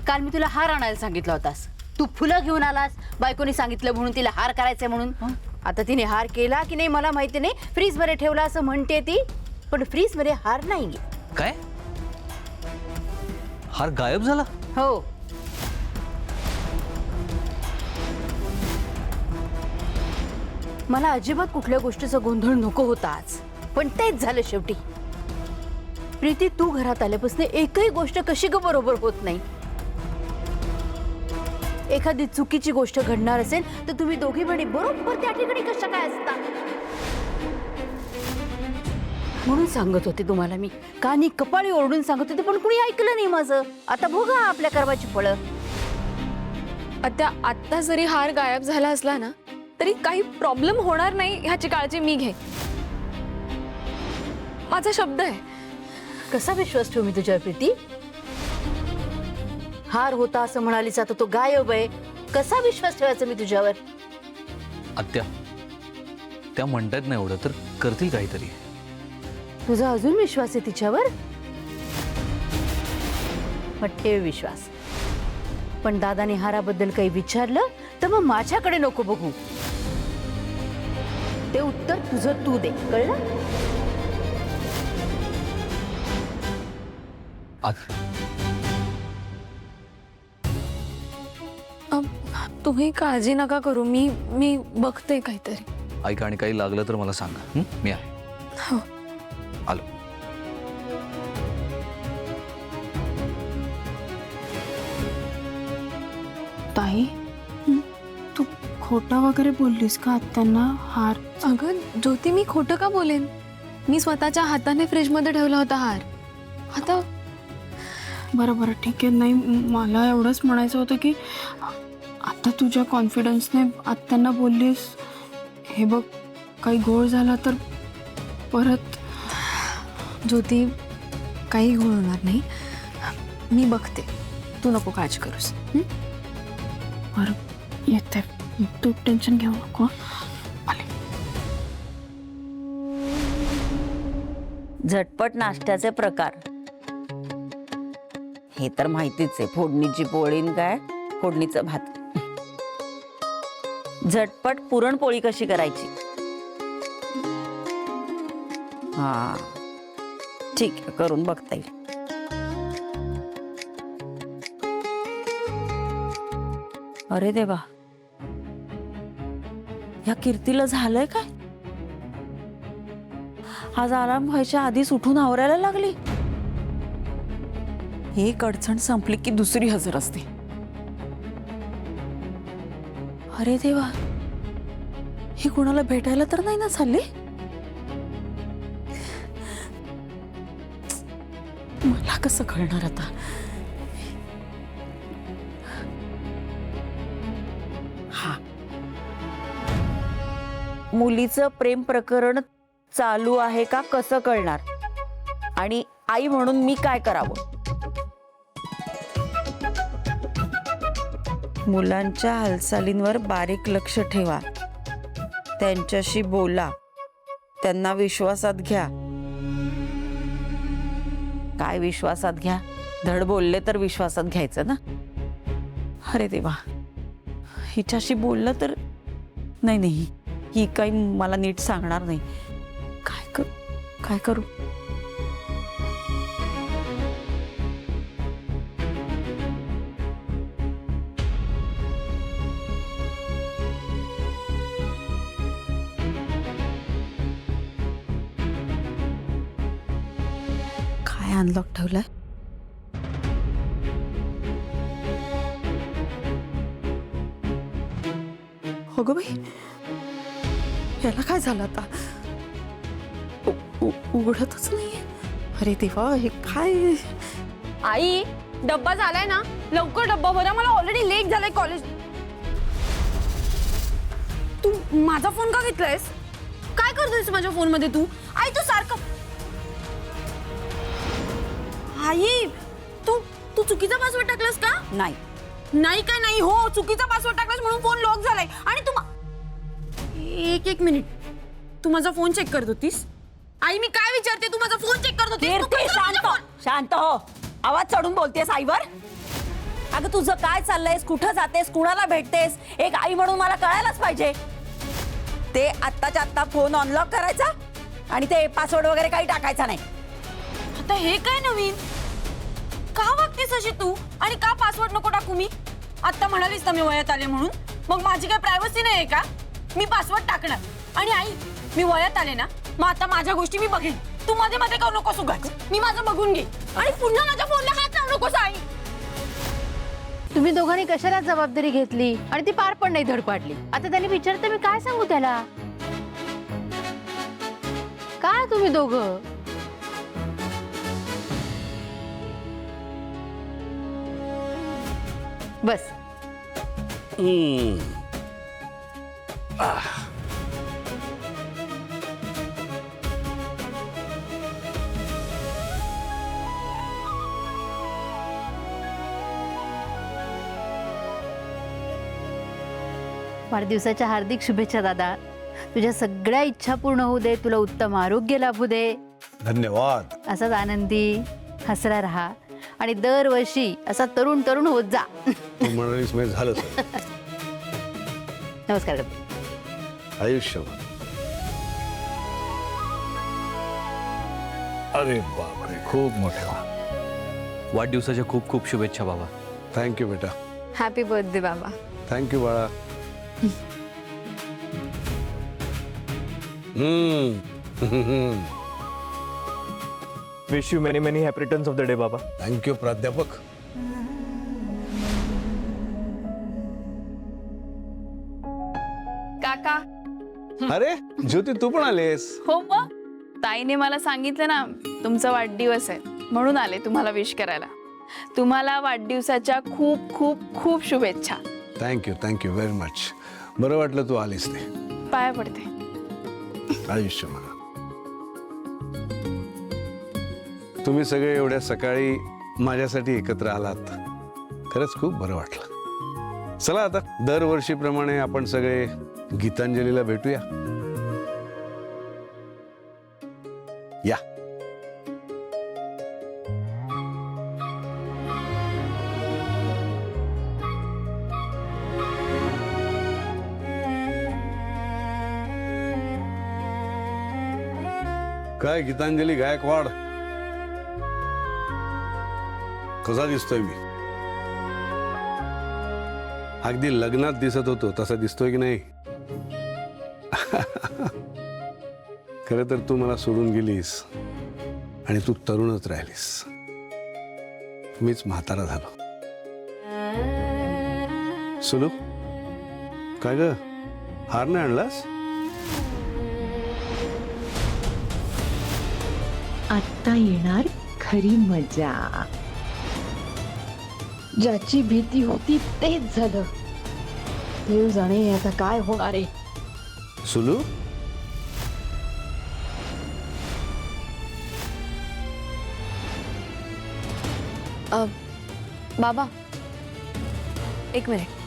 काल मी तुला हार आणायला सांगितला होतास, तू फुलं घेऊन आलास, बायकोनी सांगितलं म्हणून तिला हार करायचंय म्हणून. आता तिने हार केला की नाही मला माहिती नाही, फ्रीज मध्ये ठेवला असं म्हणते ती, पण फ्रीज मध्ये हार नाहीये. काय? हार गायब झाला? हो. मला अजिबात कुठल्या गोष्टीचा गोंधळ नको होता आज, पण तेच झालं शेवटी. प्रीती, तू घरात आल्यापासून एकही गोष्ट कशी ग बरोबर होत नाही. एखादी चुकीची गोष्ट घडणार असेल तर तुम्ही दोघी बहिणी बरोबर त्या ठिकाणी कशा काय असता. म्हणून सांगत होते तुम्हाला मी, कानी कपाळी ओरडून सांगत होते, पण कुणी ऐकलं नाही माझं. आता भोगा आपल्या कर्माची फळं. आता जरी हार गायब झाला असला ना तरी काही प्रॉब्लेम होणार नाही ह्याची काळजी मी घे. माझा शब्द आहे. कसा विश्वास ठेवू मी तुझ्यावर प्रीती? हार होता असं म्हणालीस, आता तो गायब आहे. कसा विश्वास ठेवायचा मी तुझ्यावर? आत्या, त्या म्हणतात ना एवढं तर करतील काहीतरी. तुझा अजून विश्वास आहे तिच्यावर? मग ठेव विश्वास. पण दादाने हाराबद्दल काही विचारलं तर मग माझ्याकडे नको बघू. ते उत्तर तुझं तू दे, कळलं? तुम्ही काळजी नका करू, मी बघते काहीतरी. ऐक, आणि काही लागलं तर मला सांगा. मी आहे. हो. आलो. ताई, तू खोटं वगैरे बोललीस का आत्यांना? हार? अगं ज्योती, मी खोटं का बोलेन? मी स्वतःच्या हाताने फ्रीजमध्ये ठेवला होता हार. आता बरं बरं ठीक आहे. नाही, मला एवढंच म्हणायचं होतं की आता तुझ्या कॉन्फिडन्सने आत्यांना बोललीस, हे बघ काही घोळ झाला तर परत. ज्योती, काही घोळ होणार नाही, मी बघते, तू नको काळजी करूस. बरं, येते. तू टेन्शन घेऊ नको. आले. झटपट नाश्त्याचे प्रकार हे तर माहितीच आहे. फोडणीची पोळी न काय फोडणीचं भात. झटपट पुरणपोळी कशी करायची? हा ठीक आहे, करून बघता येईल. अरे देवा, या कीर्तीला झालंय काय? आज आराम व्हायच्या आधीच उठून आवरायला लागली. एक अडचण संपली की दुसरी हजर असते. अरे देवा, ही कुणाला भेटायला तर नाही ना चालली? मला कसं कळणार आता? हा, मुलीचं प्रेम प्रकरण चालू आहे का कसं कळणार? आणि आई म्हणून मी काय करावं? मुलांच्या हालचालींवर बारीक लक्ष ठेवा, त्यांच्याशी बोला, त्यांना विश्वासात घ्या. काय विश्वासात घ्या? धड बोलले तर विश्वासात घ्यायचं ना. अरे देवा, हिच्याशी बोललं तर नाही नाही, ही काही मला नीट सांगणार नाही. काय करू? काय अनलॉक ठेवलाय? हो ग बाई, याला काय झालं आता? उघडतच नाहीये. अरे देवा, हे काय? आई, डब्बा झालाय ना, लवकर डब्बा भरा, मला ऑलरेडी लेट झालंय कॉलेज. तू माझा फोन का घेतलायस? काय करतोयस माझ्या फोन मध्ये तू? आई तू सारखं. आई, तू चुकीचा पासवर्ड टाकलास का? नाही नाही काय नाही, हो चुकीचा पासवर्ड टाकलास म्हणून फोन लॉक झालाय. आणि तू एक मिनिट, तू माझा फोन चेक करत होतीस? आई मी काय विचारते, तू माझा फोन चेक करत होतीस? शांत हो. आवाज चढून बोलतेस आईवर? अगं तुझं काय चाललंयस, कुठं जातेस, कुणाला भेटतेस, एक आई म्हणून मला कळायलाच पाहिजे. ते आत्ताच्या आत्ता फोन अनलॉक करायचा आणि ते पासवर्ड वगैरे काही टाकायचा नाही. आता हे काय नवीन? का वागतेस अशी तू? आणि का पासवर्ड नको टाकू मी? आता म्हणालीस ना मी वयात आले म्हणून, मग माझी काय प्रायव्हसी नाही आहे का? मी पासवर्ड टाकणार. आणि आई, मी वयात आले ना, मग आता माझ्या गोष्टी मी बघेन. तू मध्ये मध्ये का नकोस उगाच. मी माझं बघून घे आणि पुन्हा माझ्या फोनला हात लावू नकोस आई. तुम्ही दोघांनी कशाला जबाबदारी घेतली आणि ती पार पण नाही धड पाडली. आता त्याने विचारतं मी काय सांगू त्याला? काय तुम्ही दोघं? बस वाढदिवसाच्या हार्दिक शुभेच्छा दादा. तुझ्या सगळ्या इच्छा पूर्ण होऊ दे, तुला उत्तम आरोग्य लाभू दे, धन्यवाद. असाच आनंदी हसरा राहा आणि दरवर्षी असा तरुण तरुण होत जा. तू म्हणालीस म्हणजे झालं सर. नमस्कार डब्बे. आयुष्यभर. अरे बापरे, खूप मोठे व्हा. वाढदिवसाच्या खूप खूप शुभेच्छा बाबा. थँक्यू बेटा. हॅपी बर्थडे बाबा. थँक्यू बाळा. Wish you many, many happy returns of the day, Baba. Thank you प्राध्यापक. काका. अरे ज्योती, तू पण आलेस. हो मग ताईने मला सांगितलं ना तुमचा वाढदिवस आहे म्हणून आले तुम्हाला विश करायला. तुम्हाला वाढदिवसाच्या खूप खूप खूप शुभेच्छा. Thank you very much. बरं वाटलं तू आलीस ते. पाया पडते. आयुष्यभर. तुम्ही सगळे एवढ्या सकाळी माझ्यासाठी एकत्र आलात, खरंच खूप बरं वाटलं. चला आता दरवर्षीप्रमाणे आपण सगळे गीतांजलीला भेटूया. या. काय गीतांजली गायकवाड, कसा दिसतोय मी? अगदी लग्नात दिसत होतो तसा दिसतोय की नाही? खरं तर तू मला सोडून गेलीस आणि तू तरुणच राहिलीस. मीच म्हातारा झालो. सुलू, काय ग, हार नाही आणलास? आत्ता येणार खरी मजा. ज्याची भीती होती तेच झालं. देव जाणे आता काय होणार आहे. सुलू, बाबा एक मिनिट.